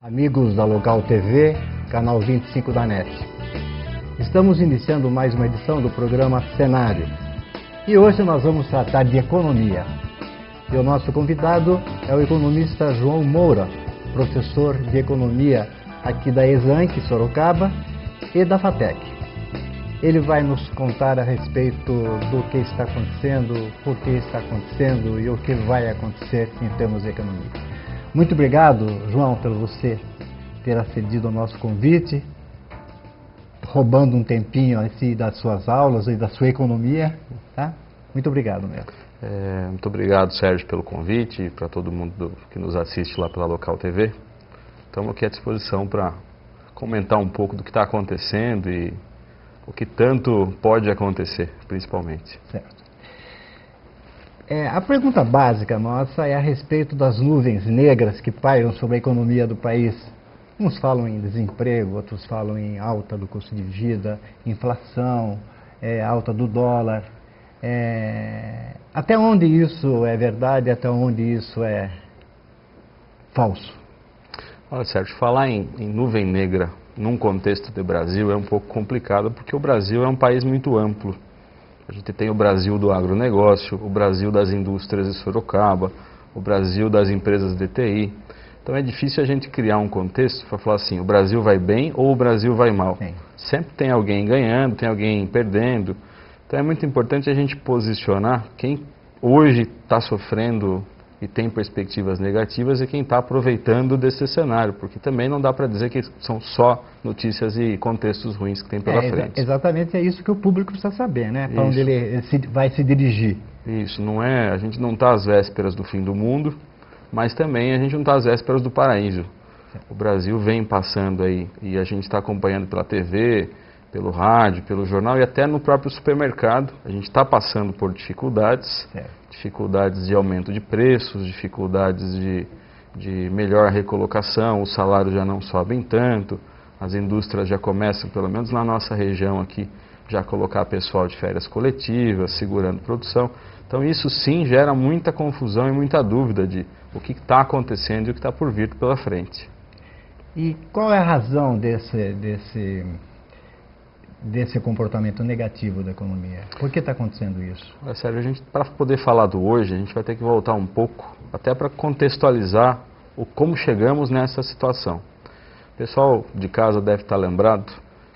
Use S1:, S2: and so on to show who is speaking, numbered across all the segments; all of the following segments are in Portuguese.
S1: Amigos da Local TV, canal 25 da NET. Estamos iniciando mais uma edição do programa Cenário. E hoje nós vamos tratar de economia. E o nosso convidado é o economista João Moura, professor de economia aqui da ESANC, Sorocaba, e da FATEC. Ele vai nos contar a respeito do que está acontecendo, por que está acontecendo e o que vai acontecer em termos de economia. Muito obrigado, João, por você ter acedido ao nosso convite, roubando um tempinho assim das suas aulas e da sua economia, tá? Muito obrigado mesmo.
S2: Muito obrigado, Sérgio, pelo convite e para todo mundo que nos assiste lá pela Local TV. Estamos aqui à disposição para comentar um pouco do que está acontecendo e o que tanto pode acontecer, principalmente.
S1: Certo. A pergunta básica nossa é a respeito das nuvens negras que pairam sobre a economia do país. Uns falam em desemprego, outros falam em alta do custo de vida, inflação, alta do dólar. Até onde isso é verdade, até onde isso é falso?
S2: Olha, Sérgio, falar em nuvem negra num contexto de Brasil é um pouco complicado, porque o Brasil é um país muito amplo. A gente tem o Brasil do agronegócio, o Brasil das indústrias de Sorocaba, o Brasil das empresas de TI. Então é difícil a gente criar um contexto para falar assim, o Brasil vai bem ou o Brasil vai mal. Sim. Sempre tem alguém ganhando, tem alguém perdendo. Então é muito importante a gente posicionar quem hoje está sofrendo e tem perspectivas negativas e quem está aproveitando desse cenário, porque também não dá para dizer que são só notícias e contextos ruins que tem pela frente.
S1: Exatamente, é isso que o público precisa saber, né? Para onde ele vai se dirigir.
S2: Isso, a gente não está às vésperas do fim do mundo, mas também a gente não está às vésperas do paraíso. O Brasil vem passando aí e a gente está acompanhando pela TV, pelo rádio, pelo jornal e até no próprio supermercado. A gente está passando por dificuldades, dificuldades de aumento de preços, dificuldades de melhor recolocação, os salários já não sobem tanto, as indústrias já começam, pelo menos na nossa região aqui, já a colocar pessoal de férias coletivas, segurando produção. Então isso sim gera muita confusão e muita dúvida de o que está acontecendo e o que está por vir pela frente.
S1: E qual é a razão desse comportamento negativo da economia? Por que está acontecendo isso?
S2: Sérgio, para poder falar do hoje, a gente vai ter que voltar um pouco, até para contextualizar como chegamos nessa situação. O pessoal de casa deve estar lembrado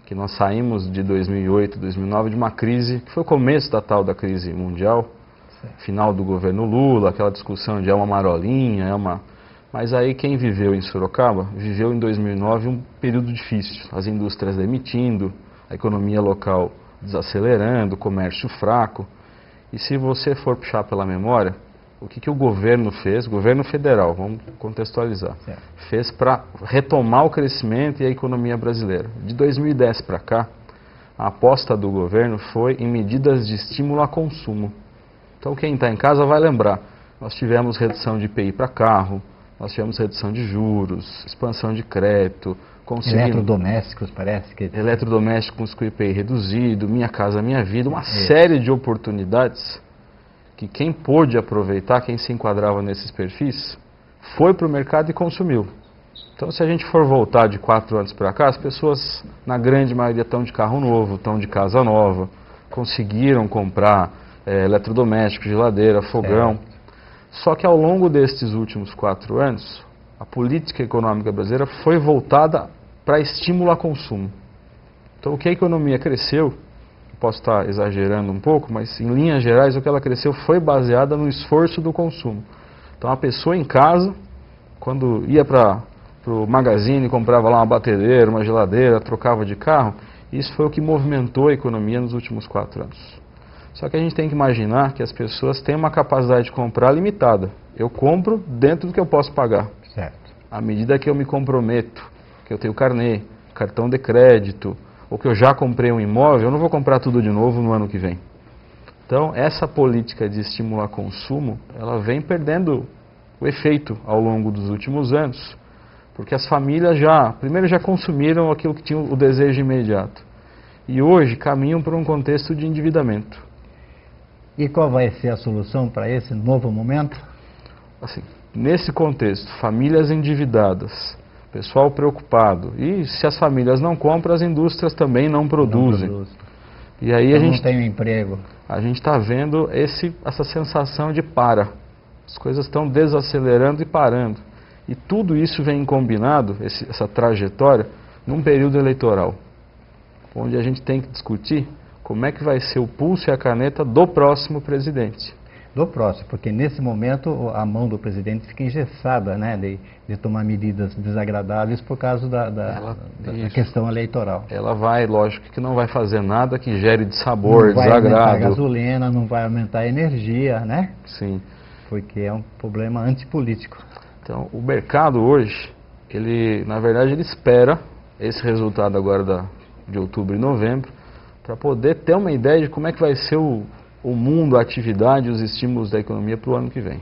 S2: que nós saímos de 2008, 2009 de uma crise, que foi o começo da tal da crise mundial, final do governo Lula, aquela discussão de é uma marolinha, Mas aí quem viveu em Sorocaba, viveu em 2009 um período difícil, as indústrias demitindo, a economia local desacelerando, o comércio fraco. E se você for puxar pela memória, o que o governo fez, governo federal, vamos contextualizar, fez para retomar o crescimento e a economia brasileira. De 2010 para cá, a aposta do governo foi em medidas de estímulo a consumo. Então quem está em casa vai lembrar, nós tivemos redução de IPI para carro, nós tivemos redução de juros, expansão de crédito,
S1: eletrodomésticos, parece que...
S2: Eletrodomésticos com IPI reduzido, Minha Casa Minha Vida, uma série de oportunidades que quem pôde aproveitar, quem se enquadrava nesses perfis, foi para o mercado e consumiu. Então, se a gente for voltar de 4 anos para cá, as pessoas, na grande maioria, estão de carro novo, estão de casa nova, conseguiram comprar eletrodomésticos, geladeira, fogão. Só que ao longo destes últimos 4 anos, a política econômica brasileira foi voltada para estímulo a consumo. Então, o que a economia cresceu, posso estar exagerando um pouco, mas em linhas gerais o que ela cresceu foi baseada no esforço do consumo. Então, a pessoa em casa, quando ia para o magazine, comprava lá uma batedeira, uma geladeira, trocava de carro, isso foi o que movimentou a economia nos últimos 4 anos. Só que a gente tem que imaginar que as pessoas têm uma capacidade de comprar limitada. Eu compro dentro do que eu posso pagar.
S1: Certo.
S2: À medida que eu me comprometo, que eu tenho carnê, cartão de crédito, ou que eu já comprei um imóvel, eu não vou comprar tudo de novo no ano que vem. Então, essa política de estimular consumo, ela vem perdendo o efeito ao longo dos últimos anos, porque as famílias primeiro já consumiram aquilo que tinham o desejo imediato, e hoje caminham para um contexto de endividamento.
S1: E qual vai ser a solução para esse novo momento?
S2: Assim, nesse contexto, famílias endividadas, pessoal preocupado. E se as famílias não compram, as indústrias também não produzem. E aí
S1: então não tem um emprego.
S2: A gente está vendo essa sensação de para. As coisas estão desacelerando e parando. E tudo isso vem combinado, essa trajetória, num período eleitoral, onde a gente tem que discutir como é que vai ser o pulso e a caneta do próximo presidente.
S1: Do próximo, porque nesse momento a mão do presidente fica engessada, né, de tomar medidas desagradáveis por causa da questão eleitoral.
S2: Ela vai, lógico, que não vai fazer nada que gere dissabor, desagrado.
S1: Não vai aumentar a gasolina, não vai aumentar a energia, né?
S2: Sim.
S1: Porque é um problema antipolítico.
S2: Então, o mercado hoje, na verdade, ele espera esse resultado agora de outubro e novembro, para poder ter uma ideia de como é que vai ser o mundo, a atividade, os estímulos da economia para o ano que vem.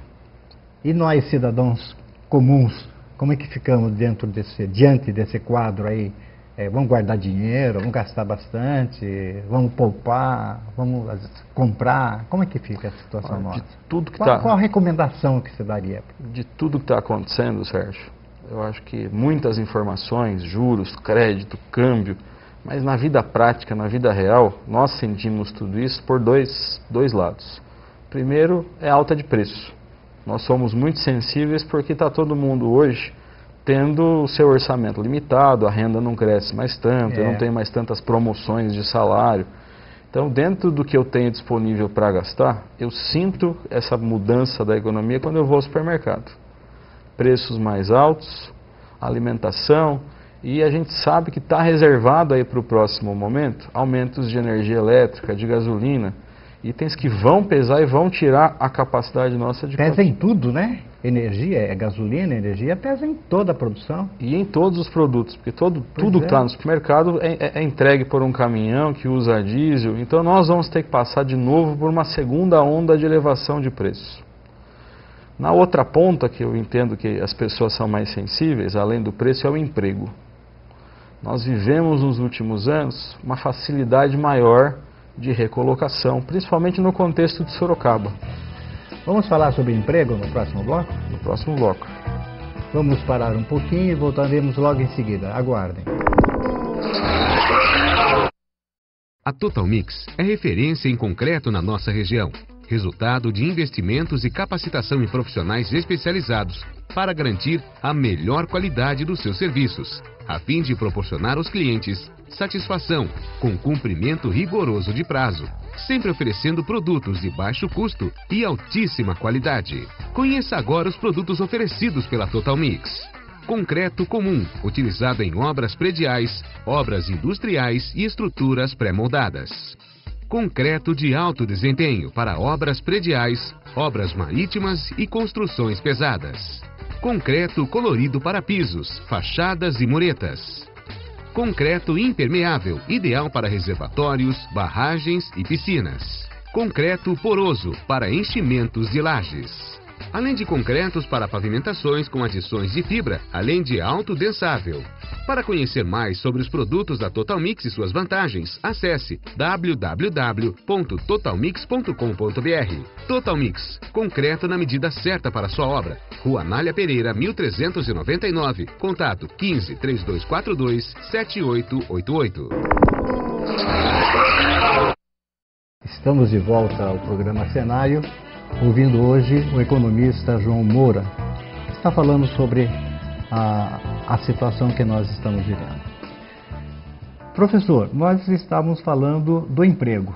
S1: E nós, cidadãos comuns, como é que ficamos diante desse quadro aí? Vamos guardar dinheiro, vamos gastar bastante, vamos poupar, vamos comprar? Como é que fica a situação nossa? Qual a recomendação que você daria?
S2: De tudo que está acontecendo, Sérgio, eu acho que muitas informações, juros, crédito, câmbio, mas na vida prática, na vida real, nós sentimos tudo isso por dois lados. Primeiro é a alta de preço. Nós somos muito sensíveis porque está todo mundo hoje tendo o seu orçamento limitado, a renda não cresce mais tanto, eu não tenho mais tantas promoções de salário. Então, dentro do que eu tenho disponível para gastar, eu sinto essa mudança da economia quando eu vou ao supermercado. Preços mais altos, alimentação, e a gente sabe que está reservado aí para o próximo momento aumentos de energia elétrica, de gasolina, itens que vão pesar e vão tirar a capacidade nossa de...
S1: Pesa em tudo, né? Energia, gasolina, energia, pesa em toda a produção.
S2: E em todos os produtos, porque tudo que está no supermercado é entregue por um caminhão que usa diesel. Então nós vamos ter que passar de novo por uma segunda onda de elevação de preço. Na outra ponta, que eu entendo que as pessoas são mais sensíveis, além do preço, é o emprego. Nós vivemos nos últimos anos uma facilidade maior de recolocação, principalmente no contexto de Sorocaba.
S1: Vamos falar sobre emprego no próximo bloco?
S2: No próximo bloco.
S1: Vamos parar um pouquinho e voltaremos logo em seguida. Aguardem.
S3: A Total Mix é referência em concreto na nossa região. Resultado de investimentos e capacitação em profissionais especializados para garantir a melhor qualidade dos seus serviços, a fim de proporcionar aos clientes satisfação com cumprimento rigoroso de prazo, sempre oferecendo produtos de baixo custo e altíssima qualidade. Conheça agora os produtos oferecidos pela Total Mix. Concreto comum, utilizado em obras prediais, obras industriais e estruturas pré-moldadas. Concreto de alto desempenho para obras prediais, obras marítimas e construções pesadas. Concreto colorido para pisos, fachadas e muretas. Concreto impermeável, ideal para reservatórios, barragens e piscinas. Concreto poroso para enchimentos de lajes. Além de concretos para pavimentações com adições de fibra, além de autodensável. Para conhecer mais sobre os produtos da Total Mix e suas vantagens, acesse www.totalmix.com.br. Total Mix, concreto na medida certa para sua obra. Rua Anália Pereira, 1399. Contato 15 3242 7888.
S1: Estamos de volta ao programa Cenário, ouvindo hoje o economista João Moura. Está falando sobre a situação que nós estamos vivendo. Professor, nós estávamos falando do emprego.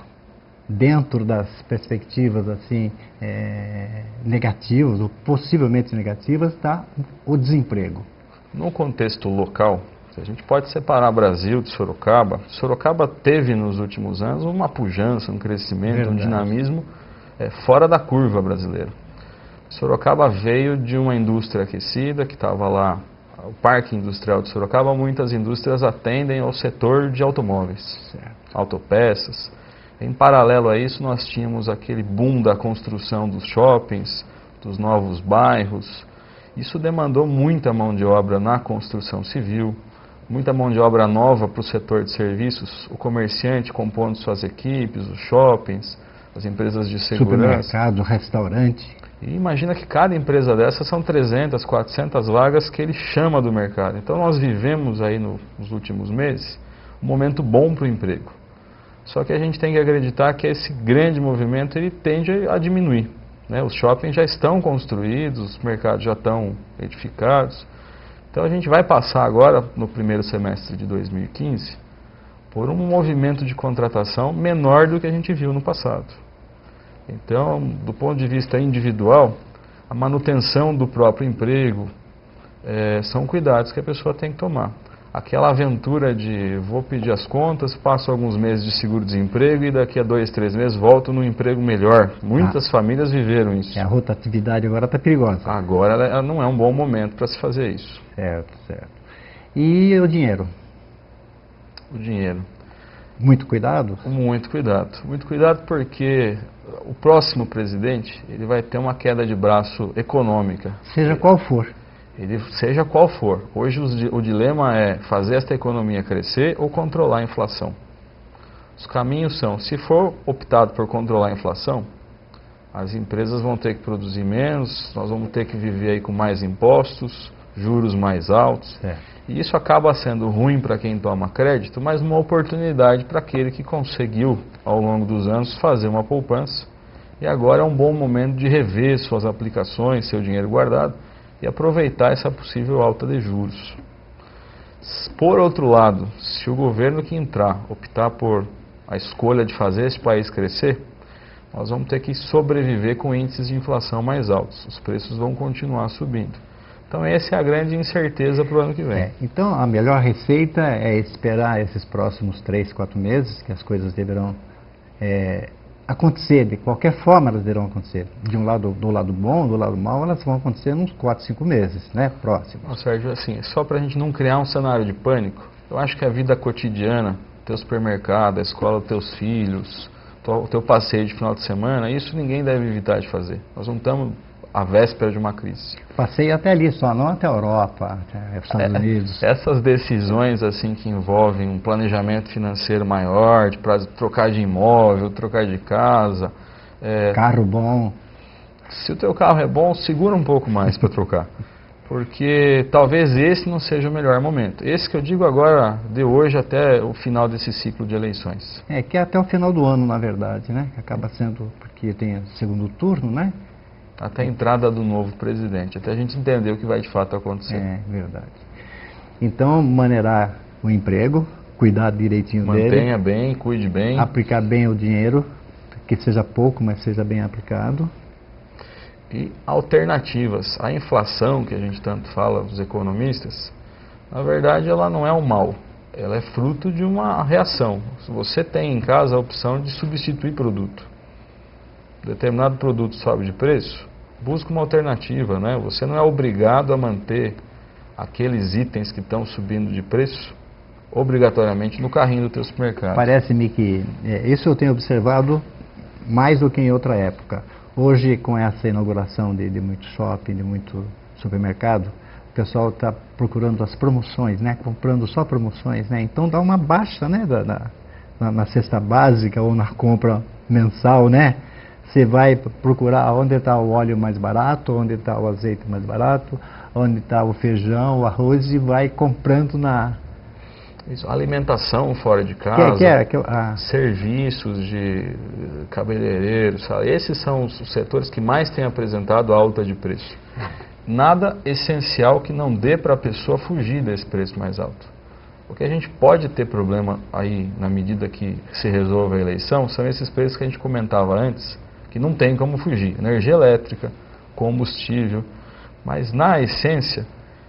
S1: Dentro das perspectivas assim negativas, ou possivelmente negativas, está o desemprego.
S2: No contexto local, a gente pode separar Brasil de Sorocaba. Sorocaba teve nos últimos anos uma pujança, um crescimento, um dinamismo fora da curva brasileira. Sorocaba veio de uma indústria aquecida que estava lá, o Parque Industrial de Sorocaba. Muitas indústrias atendem ao setor de automóveis, autopeças. Em paralelo a isso, nós tínhamos aquele boom da construção dos shoppings, dos novos bairros. Isso demandou muita mão de obra na construção civil, muita mão de obra nova para o setor de serviços, o comerciante compondo suas equipes, os shoppings, as empresas de segurança.
S1: Supermercado, restaurante.
S2: E imagina que cada empresa dessas são 300, 400 vagas que ele chama do mercado. Então nós vivemos aí nos últimos meses um momento bom para o emprego. Só que a gente tem que acreditar que esse grande movimento ele tende a diminuir, né? Os shoppings já estão construídos, os mercados já estão edificados. Então a gente vai passar agora, no primeiro semestre de 2015, por um movimento de contratação menor do que a gente viu no passado. Então, do ponto de vista individual, a manutenção do próprio emprego são cuidados que a pessoa tem que tomar. Aquela aventura de vou pedir as contas, passo alguns meses de seguro-desemprego e daqui a 2, 3 meses volto num emprego melhor. Muitas famílias viveram isso.
S1: A rotatividade agora está perigosa.
S2: Agora ela não é um bom momento para se fazer isso.
S1: Certo, certo. E o dinheiro?
S2: O dinheiro.
S1: Muito cuidado?
S2: Muito cuidado. Muito cuidado porque o próximo presidente ele vai ter uma queda de braço econômica.
S1: Seja qual for.
S2: Seja qual for. Hoje o dilema é fazer esta economia crescer ou controlar a inflação. Os caminhos são, se for optado por controlar a inflação, as empresas vão ter que produzir menos, nós vamos ter que viver aí com mais impostos, juros mais altos. E isso acaba sendo ruim para quem toma crédito, mas uma oportunidade para aquele que conseguiu, ao longo dos anos, fazer uma poupança. E agora é um bom momento de rever suas aplicações, seu dinheiro guardado, e aproveitar essa possível alta de juros. Por outro lado, se o governo que entrar optar por a escolha de fazer esse país crescer, nós vamos ter que sobreviver com índices de inflação mais altos. Os preços vão continuar subindo. Então essa é a grande incerteza para o ano que vem.
S1: Então a melhor receita é esperar esses próximos 3, 4 meses, que as coisas deverão acontecer, de qualquer forma elas deverão acontecer. Do lado bom, do lado mau, elas vão acontecer uns 4, 5 meses, né, próximos.
S2: Sérgio, assim, só para a gente não criar um cenário de pânico, eu acho que a vida cotidiana, teu supermercado, a escola dos teus filhos, o teu passeio de final de semana, isso ninguém deve evitar de fazer. Nós não estamos à véspera de uma crise.
S1: Passei até ali só, não até a Europa, até os Estados Unidos.
S2: Essas decisões assim que envolvem um planejamento financeiro maior, para trocar de imóvel, trocar de casa.
S1: Carro bom.
S2: Se o teu carro é bom, segura um pouco mais para trocar. Porque talvez esse não seja o melhor momento. Esse que eu digo agora, de hoje até o final desse ciclo de eleições.
S1: Que é até o final do ano, na verdade, né? Que acaba sendo, porque tem segundo turno, né?
S2: Até a entrada do novo presidente, até a gente entender o que vai de fato acontecer.
S1: É verdade. Então, maneirar o emprego, cuidar direitinho dele.
S2: Mantenha bem, cuide bem.
S1: Aplicar bem o dinheiro, que seja pouco, mas seja bem aplicado.
S2: E alternativas. A inflação, que a gente tanto fala, os economistas, na verdade ela não é um mal. Ela é fruto de uma reação. Se você tem em casa a opção de substituir produto, determinado produto sobe de preço, busca uma alternativa, né? Você não é obrigado a manter aqueles itens que estão subindo de preço obrigatoriamente no carrinho do teu supermercado.
S1: Parece-me que isso eu tenho observado mais do que em outra época. Hoje, com essa inauguração de muito shopping, de muito supermercado, o pessoal está procurando as promoções, né? Comprando só promoções, né? Então dá uma baixa, né? Na cesta básica ou na compra mensal, né? Você vai procurar onde está o óleo mais barato, onde está o azeite mais barato, onde está o feijão, o arroz, e vai comprando na...
S2: Isso, alimentação fora de casa, serviços de cabeleireiros, esses são os setores que mais têm apresentado alta de preço. Nada essencial que não dê para a pessoa fugir desse preço mais alto. O que a gente pode ter problema aí, na medida que se resolve a eleição, são esses preços que a gente comentava antes, que não tem como fugir. Energia elétrica, combustível, mas na essência,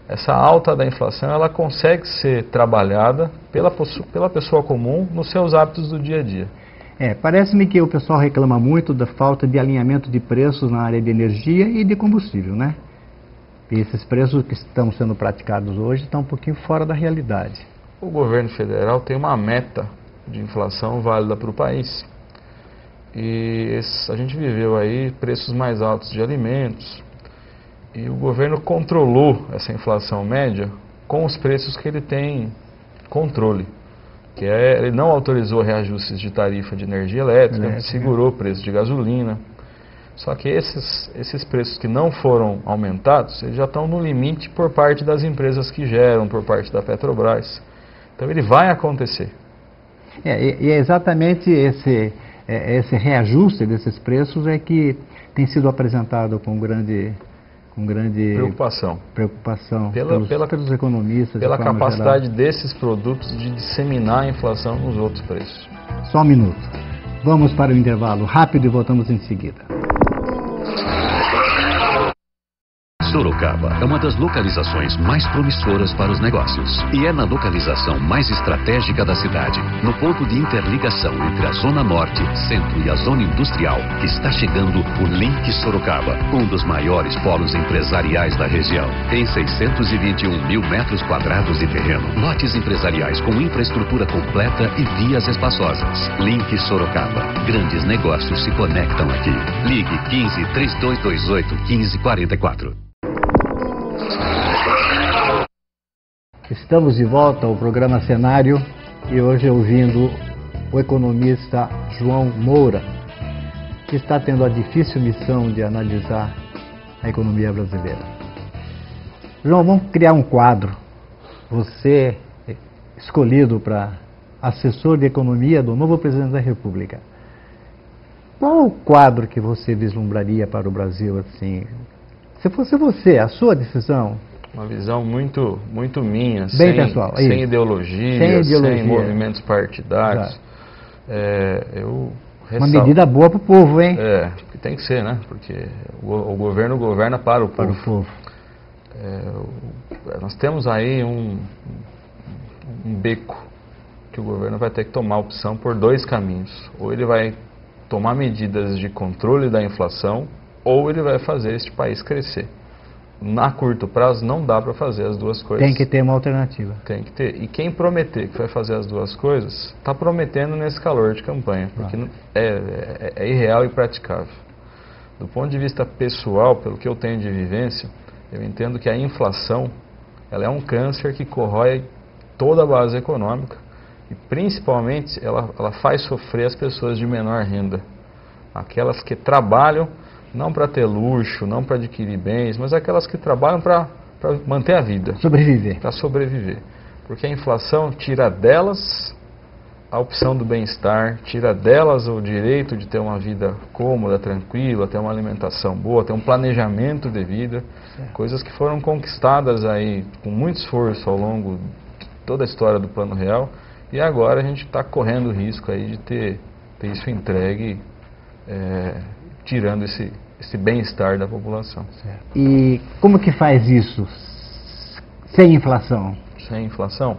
S2: essa alta da inflação, ela consegue ser trabalhada pela pessoa comum nos seus hábitos do dia a dia.
S1: Parece-me que o pessoal reclama muito da falta de alinhamento de preços na área de energia e de combustível, né? E esses preços que estão sendo praticados hoje estão um pouquinho fora da realidade.
S2: O governo federal tem uma meta de inflação válida para o país. E a gente viveu aí preços mais altos de alimentos. E o governo controlou essa inflação média com os preços que ele tem controle. Ele não autorizou reajustes de tarifa de energia elétrica, segurou o preço de gasolina. Só que esses preços que não foram aumentados, eles já estão no limite por parte das empresas que geram, por parte da Petrobras. Então ele vai acontecer.
S1: E é exatamente esse reajuste desses preços é que tem sido apresentado com grande preocupação pelos economistas.
S2: Pela capacidade desses produtos de disseminar a inflação nos outros preços.
S1: Só um minuto. Vamos para o intervalo rápido e voltamos em seguida.
S3: Sorocaba é uma das localizações mais promissoras para os negócios e é na localização mais estratégica da cidade, no ponto de interligação entre a Zona Norte, Centro e a Zona Industrial, que está chegando o Link Sorocaba, um dos maiores polos empresariais da região. Tem 621 mil metros quadrados de terreno, lotes empresariais com infraestrutura completa e vias espaçosas. Link Sorocaba. Grandes negócios se conectam aqui. Ligue 15 3228 1544.
S1: Estamos de volta ao programa Cenário e hoje ouvindo o economista João Moura, que está tendo a difícil missão de analisar a economia brasileira. João, vamos criar um quadro. Você escolhido para assessor de economia do novo presidente da República. Qual o quadro que você vislumbraria para o Brasil assim? Se fosse você, a sua decisão?
S2: Uma visão muito minha,
S1: bem pessoal,
S2: sem ideologia, sem movimentos partidários.
S1: Uma medida boa para o povo, hein?
S2: Porque tem que ser, né? Porque o governo governa para o povo.
S1: Para o povo.
S2: Nós temos aí um beco que o governo vai ter que tomar opção por dois caminhos. Ou ele vai tomar medidas de controle da inflação, ou ele vai fazer este país crescer. Na curto prazo não dá para fazer as duas coisas.
S1: Tem que ter uma alternativa.
S2: Tem que ter. E quem prometer que vai fazer as duas coisas, está prometendo nesse calor de campanha, porque é irreal e praticável. Do ponto de vista pessoal, pelo que eu tenho de vivência, eu entendo que a inflação ela é um câncer que corrói toda a base econômica e principalmente ela faz sofrer as pessoas de menor renda. Aquelas que trabalham não para ter luxo, não para adquirir bens, mas aquelas que trabalham para manter a vida.
S1: Sobreviver.
S2: Para sobreviver. Porque a inflação tira delas a opção do bem-estar, tira delas o direito de ter uma vida cômoda, tranquila, ter uma alimentação boa, ter um planejamento de vida. Coisas que foram conquistadas aí com muito esforço ao longo de toda a história do Plano Real. E agora a gente está correndo o risco aí de ter isso entregue, tirando esse bem-estar da população.
S1: Certo. E como que faz isso sem inflação?
S2: Sem inflação?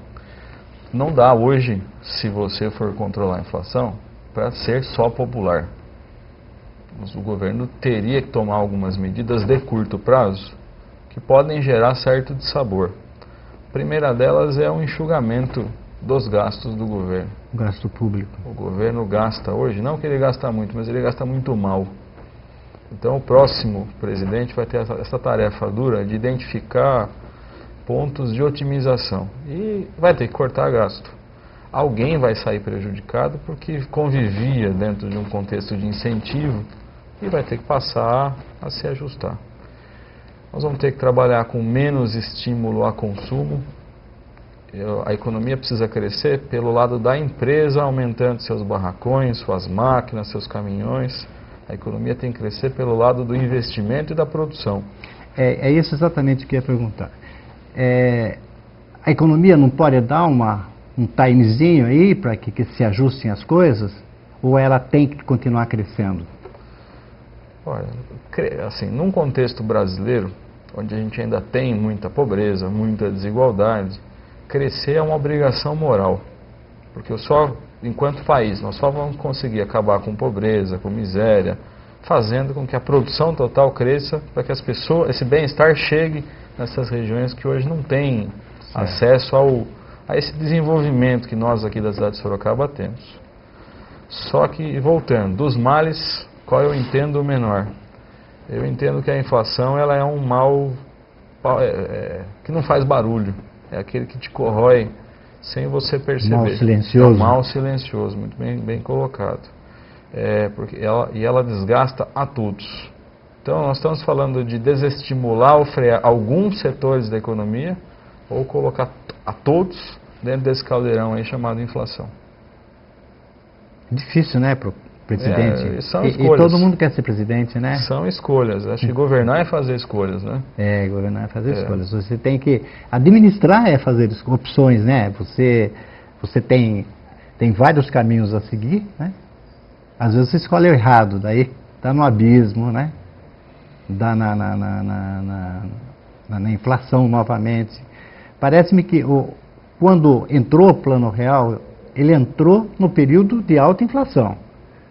S2: Não dá hoje, se você for controlar a inflação, para ser só popular. Mas o governo teria que tomar algumas medidas de curto prazo que podem gerar certo dissabor. A primeira delas é o enxugamento dos gastos do governo.
S1: O gasto público.
S2: O governo gasta hoje, não que ele gasta muito, mas ele gasta muito mal. Então o próximo presidente vai ter essa tarefa dura de identificar pontos de otimização e vai ter que cortar gasto. Alguém vai sair prejudicado porque convivia dentro de um contexto de incentivo e vai ter que passar a se ajustar. Nós vamos ter que trabalhar com menos estímulo a consumo. A economia precisa crescer pelo lado da empresa, aumentando seus barracões, suas máquinas, seus caminhões. A economia tem que crescer pelo lado do investimento e da produção.
S1: É isso exatamente que eu ia perguntar. A economia não pode dar um timezinho aí para que se ajustem as coisas? Ou ela tem que continuar crescendo?
S2: Olha, assim, num contexto brasileiro, onde a gente ainda tem muita pobreza, muita desigualdade, crescer é uma obrigação moral. Porque enquanto país, nós só vamos conseguir acabar com pobreza, com miséria, fazendo com que a produção total cresça, para que as pessoas, esse bem-estar chegue nessas regiões que hoje não têm acesso a esse desenvolvimento que nós aqui da cidade de Sorocaba temos. Só que, voltando, dos males, qual eu entendo o menor? Eu entendo que a inflação ela é um mal que não faz barulho, é aquele que te corrói sem você perceber.
S1: Mal silencioso.
S2: É um mal silencioso, muito bem colocado. Porque ela desgasta a todos. Então nós estamos falando de desestimular ou frear alguns setores da economia ou colocar a todos dentro desse caldeirão aí chamado inflação.
S1: Difícil, né, para o presidente?
S2: São
S1: e
S2: escolhas.
S1: todo mundo quer ser presidente, né?
S2: São escolhas. Acho que governar é fazer escolhas, né?
S1: Governar é fazer escolhas. Você tem que administrar, é fazer opções, né? Você tem vários caminhos a seguir, né? Às vezes você escolhe o errado, daí está no abismo, né? Dá na inflação novamente. Parece-me que quando entrou o Plano Real, ele entrou no período de alta inflação.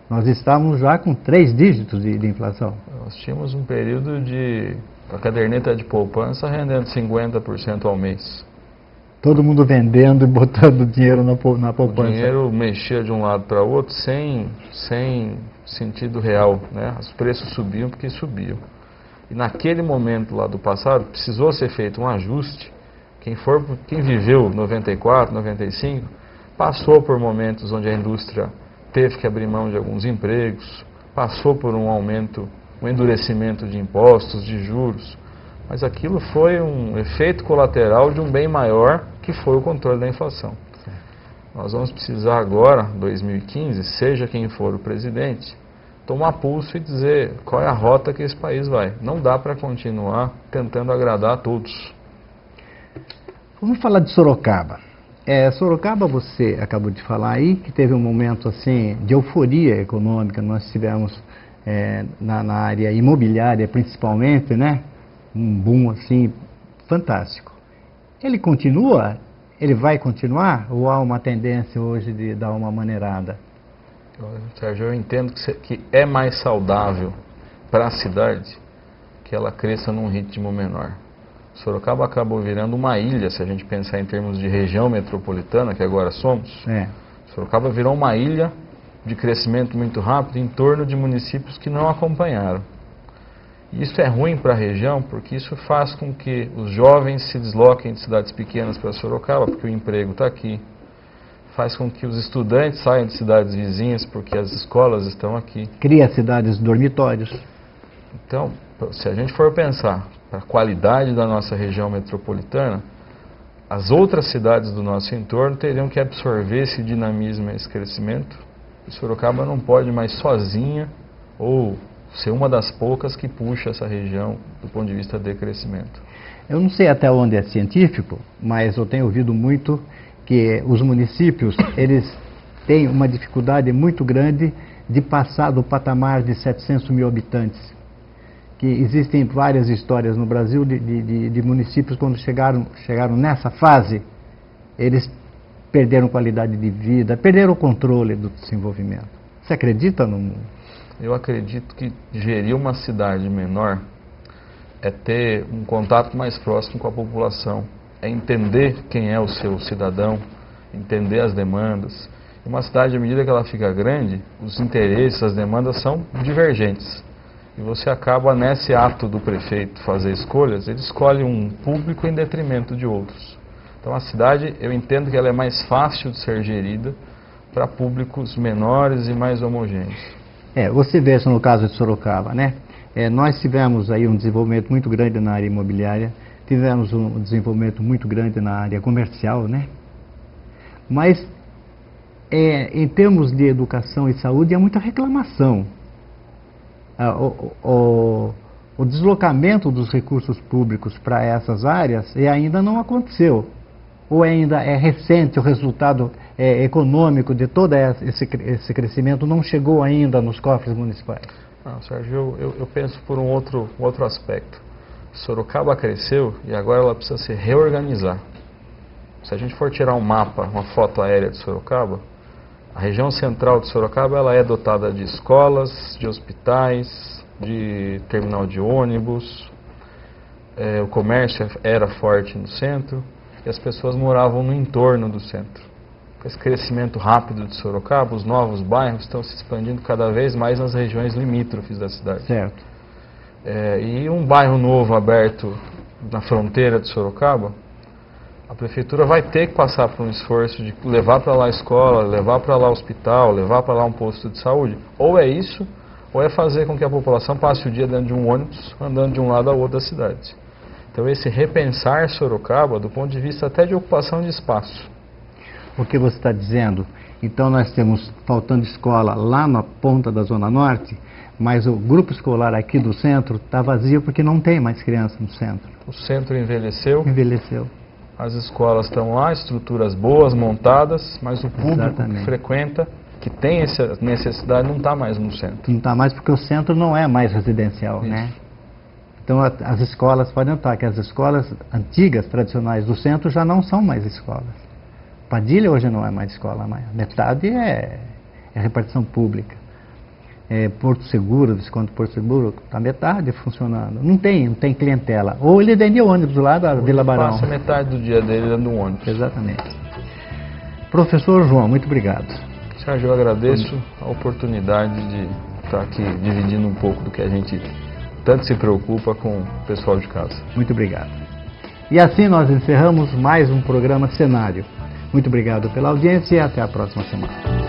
S1: Nós estávamos já com 3 dígitos de inflação.
S2: Nós tínhamos um período de a caderneta de poupança rendendo 50% ao mês.
S1: Todo mundo vendendo e botando dinheiro na poupança.
S2: O dinheiro mexia de um lado para o outro sem sentido real, né? Os preços subiam porque subiam. E naquele momento lá do passado, precisou ser feito um ajuste. Quem viveu 94, 95, passou por momentos onde a indústria teve que abrir mão de alguns empregos, passou por um endurecimento de impostos, de juros. Mas aquilo foi um efeito colateral de um bem maior, que foi o controle da inflação. Nós vamos precisar agora, 2015, seja quem for o presidente, tomar pulso e dizer qual é a rota que esse país vai. Não dá para continuar tentando agradar a todos.
S1: Vamos falar de Sorocaba. Sorocaba, você acabou de falar aí, que teve um momento assim de euforia econômica. Nós tivemos na área imobiliária principalmente, né? Um boom assim fantástico. Ele continua? Ele vai continuar? Ou há uma tendência hoje de dar uma maneirada?
S2: Sérgio, eu entendo que é mais saudável para a cidade que ela cresça num ritmo menor. Sorocaba acabou virando uma ilha, se a gente pensar em termos de região metropolitana, que agora somos. Sorocaba virou uma ilha de crescimento muito rápido em torno de municípios que não acompanharam. E isso é ruim para a região, porque isso faz com que os jovens se desloquem de cidades pequenas para Sorocaba, porque o emprego está aqui. Faz com que os estudantes saiam de cidades vizinhas, porque as escolas estão aqui.
S1: Cria cidades dormitórios.
S2: Então, se a gente for pensar para a qualidade da nossa região metropolitana, as outras cidades do nosso entorno teriam que absorver esse dinamismo, esse crescimento. E Sorocaba não pode mais sozinha ou ser uma das poucas que puxa essa região do ponto de vista de crescimento.
S1: Eu não sei até onde é científico, mas eu tenho ouvido muito que os municípios, eles têm uma dificuldade muito grande de passar do patamar de 700 mil habitantes. Que existem várias histórias no Brasil de municípios, quando chegaram nessa fase, eles perderam qualidade de vida, perderam o controle do desenvolvimento. Você acredita no...
S2: Eu acredito que gerir uma cidade menor é ter um contato mais próximo com a população, é entender quem é o seu cidadão, entender as demandas. E uma cidade, à medida que ela fica grande, os interesses, as demandas são divergentes. E você acaba, nesse ato do prefeito fazer escolhas, ele escolhe um público em detrimento de outros. Então a cidade, eu entendo que ela é mais fácil de ser gerida para públicos menores e mais homogêneos.
S1: Você vê isso no caso de Sorocaba, né? Nós tivemos aí um desenvolvimento muito grande na área imobiliária, tivemos um desenvolvimento muito grande na área comercial, né? Mas em termos de educação e saúde, há muita reclamação. O deslocamento dos recursos públicos para essas áreas ainda não aconteceu. Ou ainda é recente o resultado econômico de todo esse crescimento, não chegou ainda nos cofres municipais?
S2: Não, Sérgio, eu penso por um outro aspecto. Sorocaba cresceu e agora ela precisa se reorganizar. Se a gente for tirar um mapa, uma foto aérea de Sorocaba, a região central de Sorocaba ela é dotada de escolas, de hospitais, de terminal de ônibus, o comércio era forte no centro e as pessoas moravam no entorno do centro. Com esse crescimento rápido de Sorocaba, os novos bairros estão se expandindo cada vez mais nas regiões limítrofes da cidade.
S1: Certo.
S2: E um bairro novo aberto na fronteira de Sorocaba, A prefeitura vai ter que passar por um esforço de levar para lá a escola, levar para lá o hospital, levar para lá um posto de saúde. Ou é isso, ou é fazer com que a população passe o dia dentro de um ônibus, andando de um lado ao outro da cidade. Então esse repensar Sorocaba, do ponto de vista até de ocupação de espaço.
S1: O que você está dizendo? Então nós temos faltando escola lá na ponta da Zona Norte, mas o grupo escolar aqui do centro está vazio porque não tem mais criança no centro.
S2: O centro envelheceu.
S1: Envelheceu.
S2: As escolas estão lá, estruturas boas, montadas, mas o público que frequenta, que tem essa necessidade, não está mais no centro.
S1: Não está mais porque o centro não é mais residencial,
S2: Isso.
S1: né? Então as escolas podem notar que as escolas antigas, tradicionais do centro já não são mais escolas. Padilha hoje não é mais escola, metade é repartição pública. Porto Seguro, Visconde Porto Seguro, está metade funcionando. Não tem clientela. Ou ele vende ônibus lá da Vila Barão.
S2: Passa metade do dia dele dentro do ônibus.
S1: Exatamente. Professor João, muito obrigado.
S2: Sérgio, eu agradeço a oportunidade de estar aqui dividindo um pouco do que a gente tanto se preocupa com o pessoal de casa.
S1: Muito obrigado. E assim nós encerramos mais um programa Cenário. Muito obrigado pela audiência e até a próxima semana.